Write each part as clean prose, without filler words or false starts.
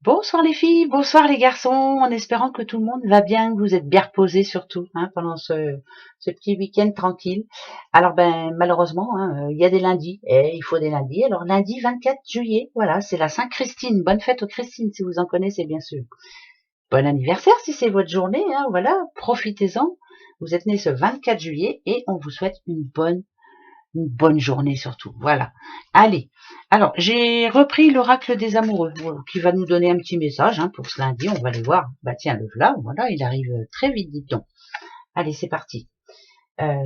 Bonsoir les filles, bonsoir les garçons, en espérant que tout le monde va bien, que vous êtes bien reposés surtout, pendant ce petit week-end tranquille. Alors malheureusement, il y a des lundis, et il faut des lundis. Alors lundi 24 juillet, voilà, c'est la Saint-Christine. Bonne fête aux Christines si vous en connaissez bien sûr. Bon anniversaire si c'est votre journée, voilà, profitez-en. Vous êtes nés ce 24 juillet et on vous souhaite une bonne journée surtout. Voilà. Allez. Alors, j'ai repris l'oracle des amoureux qui va nous donner un petit message pour ce lundi. On va aller voir. Bah tiens, le voilà. Voilà, il arrive très vite, dit-on. Allez, c'est parti.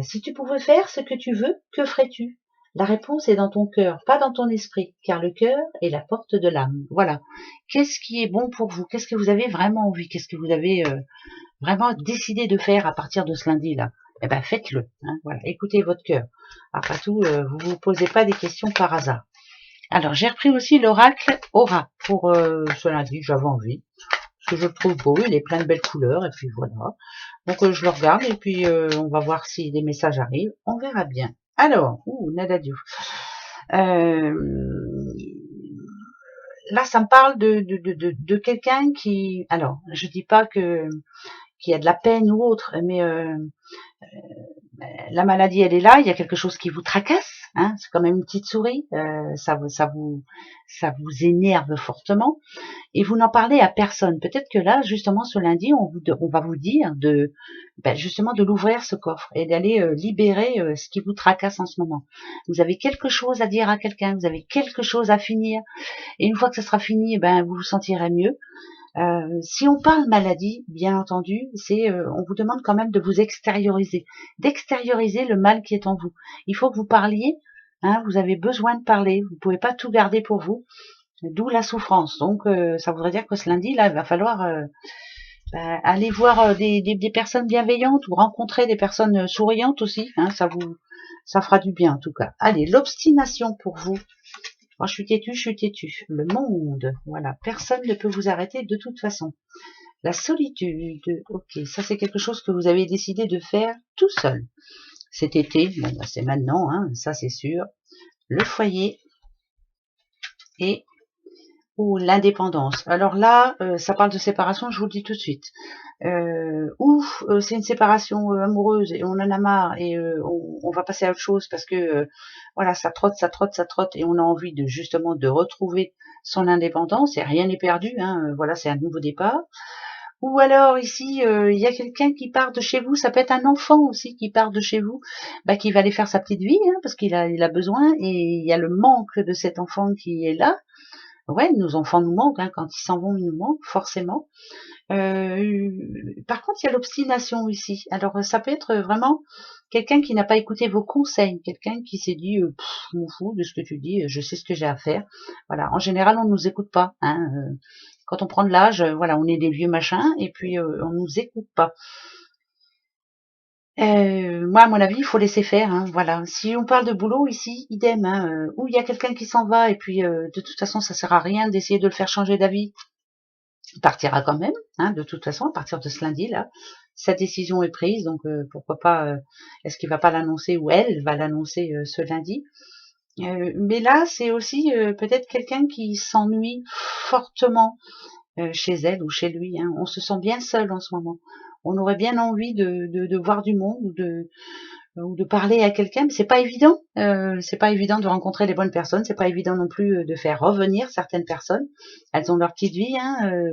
Si tu pouvais faire ce que tu veux, que ferais-tu? La réponse est dans ton cœur, pas dans ton esprit, car le cœur est la porte de l'âme. Voilà. Qu'est-ce qui est bon pour vous? Qu'est-ce que vous avez vraiment envie? Qu'est-ce que vous avez vraiment décidé de faire à partir de ce lundi-là? Eh ben, faites-le. Voilà, écoutez votre cœur. Après tout, vous vous posez pas des questions par hasard. Alors, j'ai repris aussi l'oracle Aura pour ce lundi. J'avais envie parce que je le trouve beau. Il est plein de belles couleurs et puis voilà. Donc, je le regarde et puis on va voir si des messages arrivent. On verra bien. Alors, Nadadio. Là, ça me parle de quelqu'un qui. Alors, je dis pas que qu'il y a de la peine ou autre, mais la maladie, elle est là, il y a quelque chose qui vous tracasse, c'est quand même une petite souris, ça vous énerve fortement, et vous n'en parlez à personne. Peut-être que là, justement, ce lundi, on va vous dire justement de l'ouvrir ce coffre et d'aller libérer ce qui vous tracasse en ce moment. Vous avez quelque chose à dire à quelqu'un, vous avez quelque chose à finir, et une fois que ce sera fini, vous vous sentirez mieux. Si on parle maladie, bien entendu, on vous demande quand même de vous extérioriser, d'extérioriser le mal qui est en vous. Il faut que vous parliez, vous avez besoin de parler, vous pouvez pas tout garder pour vous, d'où la souffrance. Donc ça voudrait dire que ce lundi, là, il va falloir aller voir des personnes bienveillantes ou rencontrer des personnes souriantes aussi, ça fera du bien en tout cas. Allez, l'obstination pour vous. Oh, je suis têtue. Le monde, voilà, personne ne peut vous arrêter de toute façon. La solitude, ok, ça c'est quelque chose que vous avez décidé de faire tout seul. Cet été, c'est maintenant, ça c'est sûr. Le foyer et l'indépendance. Alors là, ça parle de séparation, je vous le dis tout de suite. C'est une séparation amoureuse et on en a marre et on va passer à autre chose parce que voilà, ça trotte et on a envie justement de retrouver son indépendance et rien n'est perdu, voilà, c'est un nouveau départ. Ou alors ici, il y a quelqu'un qui part de chez vous, ça peut être un enfant aussi qui part de chez vous, qui va aller faire sa petite vie, parce qu'il a besoin, et il y a le manque de cet enfant qui est là. Ouais, nos enfants nous manquent, quand ils s'en vont, ils nous manquent, forcément. Par contre, il y a l'obstination ici. Alors, ça peut être vraiment quelqu'un qui n'a pas écouté vos conseils, quelqu'un qui s'est dit, je m'en fous de ce que tu dis, je sais ce que j'ai à faire. Voilà, en général, on ne nous écoute pas. Quand on prend de l'âge, voilà, on est des vieux machins, et puis on ne nous écoute pas. Moi, à mon avis, il faut laisser faire, voilà. Si on parle de boulot ici, idem, où il y a quelqu'un qui s'en va, et puis de toute façon, ça sert à rien d'essayer de le faire changer d'avis. Il partira quand même, de toute façon, à partir de ce lundi-là. Sa décision est prise, donc pourquoi pas, est-ce qu'il va pas l'annoncer ou elle va l'annoncer ce lundi. Mais là, c'est aussi peut-être quelqu'un qui s'ennuie fortement chez elle ou chez lui. On se sent bien seul en ce moment. On aurait bien envie de voir du monde ou de parler à quelqu'un, mais c'est pas évident. C'est pas évident de rencontrer les bonnes personnes. C'est pas évident non plus de faire revenir certaines personnes. Elles ont leur petite vie,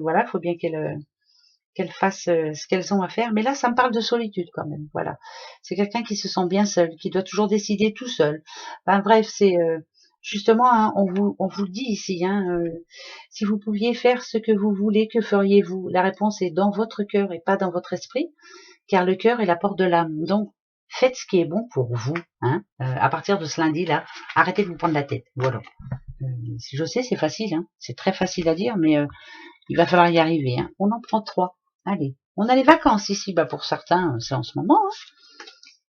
voilà. Il faut bien qu'elles fassent ce qu'elles ont à faire. Mais là, ça me parle de solitude quand même. Voilà. C'est quelqu'un qui se sent bien seul, qui doit toujours décider tout seul. Bref, c'est justement, on vous le dit ici, si vous pouviez faire ce que vous voulez, que feriez-vous? La réponse est dans votre cœur et pas dans votre esprit, car le cœur est la porte de l'âme. Donc, faites ce qui est bon pour vous, à partir de ce lundi-là. Arrêtez de vous prendre la tête. Voilà. Je sais, c'est facile, c'est très facile à dire, mais il va falloir y arriver. On en prend 3. Allez, on a les vacances ici, pour certains, c'est en ce moment.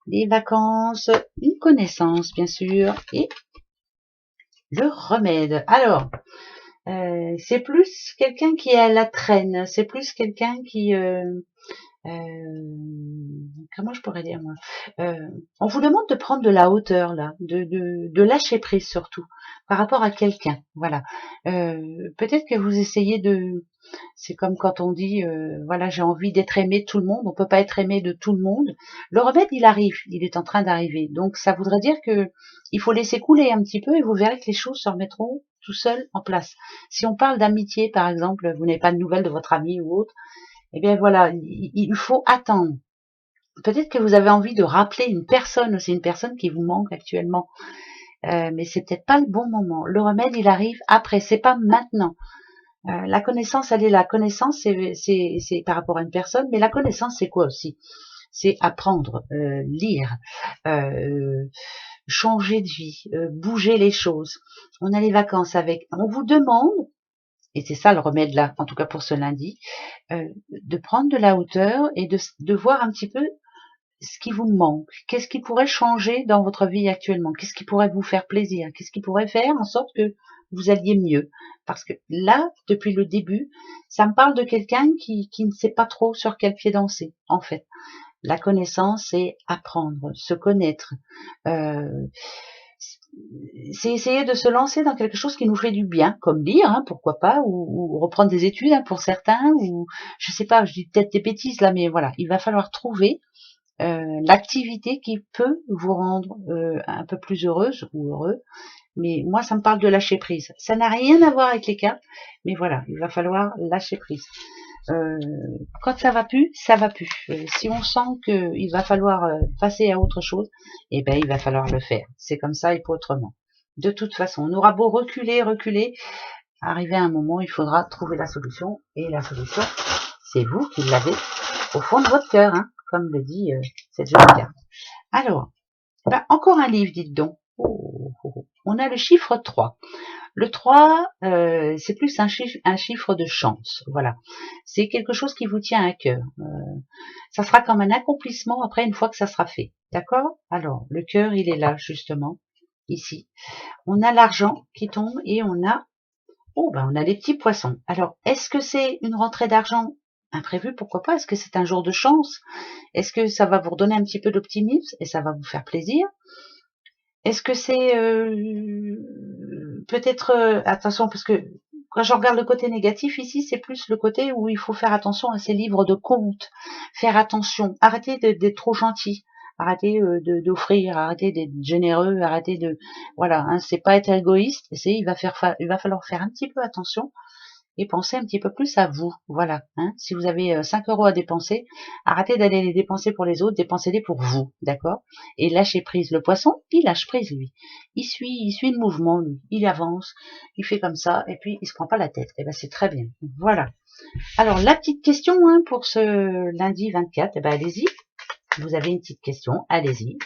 Les vacances, une connaissance, bien sûr, et le remède. Alors, c'est plus quelqu'un qui est à la traîne, c'est plus quelqu'un qui Comment je pourrais dire moi, on vous demande de prendre de la hauteur là, de lâcher prise surtout par rapport à quelqu'un. Voilà. Peut-être que vous essayez de, c'est comme quand on dit, voilà, j'ai envie d'être aimé de tout le monde. On peut pas être aimé de tout le monde. Le remède, il arrive, il est en train d'arriver. Donc ça voudrait dire que il faut laisser couler un petit peu et vous verrez que les choses se remettront tout seul en place. Si on parle d'amitié, par exemple, vous n'avez pas de nouvelles de votre ami ou autre, eh bien voilà, il faut attendre. Peut-être que vous avez envie de rappeler une personne, c'est une personne qui vous manque actuellement, mais c'est peut-être pas le bon moment. Le remède, il arrive après, c'est pas maintenant. La connaissance, elle est là. Connaissance, c'est par rapport à une personne, mais la connaissance, c'est quoi aussi? C'est apprendre, lire, changer de vie, bouger les choses. On a les vacances avec. On vous demande, et c'est ça le remède là, en tout cas pour ce lundi, de prendre de la hauteur et de voir un petit peu ce qui vous manque. Qu'est-ce qui pourrait changer dans votre vie actuellement? Qu'est-ce qui pourrait vous faire plaisir? Qu'est-ce qui pourrait faire en sorte que vous alliez mieux? Parce que là, depuis le début, ça me parle de quelqu'un qui ne sait pas trop sur quel pied danser, en fait. La connaissance, c'est apprendre, se connaître. C'est essayer de se lancer dans quelque chose qui nous fait du bien, comme lire, hein, pourquoi pas, ou reprendre des études, hein, pour certains, ou je sais pas, je dis peut-être des bêtises là, mais voilà, il va falloir trouver l'activité qui peut vous rendre un peu plus heureuse ou heureux. Mais moi, ça me parle de lâcher prise. Ça n'a rien à voir avec les cartes, mais voilà, il va falloir lâcher prise. Quand ça va plus, ça va plus. Si on sent qu'il va falloir passer à autre chose, eh ben, il va falloir le faire. C'est comme ça et pas autrement. De toute façon, on aura beau reculer, reculer, arrivé à un moment, il faudra trouver la solution. Et la solution, c'est vous qui l'avez au fond de votre cœur, hein, comme le dit cette jolie carte. Alors, ben, encore un livre, dites donc. On a le chiffre 3. Le 3, c'est plus un chiffre de chance. Voilà. C'est quelque chose qui vous tient à cœur. Ça sera comme un accomplissement après une fois que ça sera fait. D'accord? Alors, le cœur, il est là, justement. Ici. On a l'argent qui tombe et on a, on a les petits poissons. Alors, est-ce que c'est une rentrée d'argent imprévue? Pourquoi pas? Est-ce que c'est un jour de chance? Est-ce que ça va vous redonner un petit peu d'optimisme et ça va vous faire plaisir? Est-ce que c'est peut-être, attention, parce que quand je regarde le côté négatif ici, c'est plus le côté où il faut faire attention à ces livres de comptes. Faire attention, arrêtez d'être trop gentil, arrêtez d'offrir, arrêtez d'être généreux, arrêtez de, voilà, hein, c'est pas être égoïste, il va falloir faire un petit peu attention et pensez un petit peu plus à vous. Voilà. Hein. Si vous avez 5 € à dépenser, arrêtez d'aller les dépenser pour les autres, dépensez-les pour vous. D'accord? Et lâchez prise. Le poisson, il lâche prise, lui. Il suit le mouvement, lui. Il avance, il fait comme ça, et puis il se prend pas la tête. Et ben c'est très bien. Voilà. Alors, la petite question hein, pour ce lundi 24, eh ben, allez-y. Vous avez une petite question, allez-y.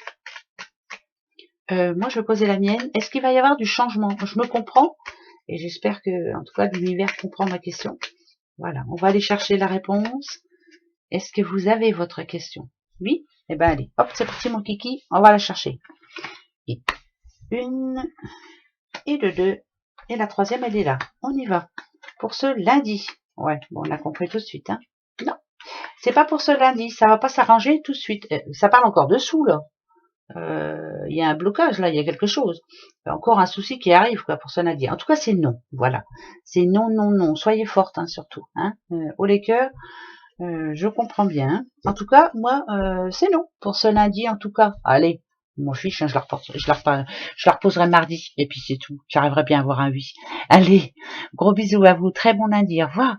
Moi, je vais poser la mienne. Est-ce qu'il va y avoir du changement? Je me comprends. Et j'espère que, en tout cas, l'univers comprend ma question. Voilà, on va aller chercher la réponse. Est-ce que vous avez votre question? Oui? Eh ben allez, hop, c'est parti mon kiki, on va la chercher. Et une, et deux, et la troisième, elle est là. On y va. Pour ce lundi. Ouais, bon, on a compris tout de suite, hein. Non, c'est pas pour ce lundi, ça va pas s'arranger tout de suite. Ça parle encore dessous, là. Il y a un blocage là, il y a quelque chose. Encore un souci qui arrive quoi pour ce lundi. En tout cas, c'est non. Voilà, c'est non, non, non. Soyez forte hein, surtout. Hein. Haut les cœurs, je comprends bien. En tout cas, moi, c'est non pour ce lundi. En tout cas, allez, m'en fiche, hein, je la reposerai mardi et puis c'est tout. J'arriverai bien à avoir un oui. Allez, gros bisous à vous. Très bon lundi. Au revoir.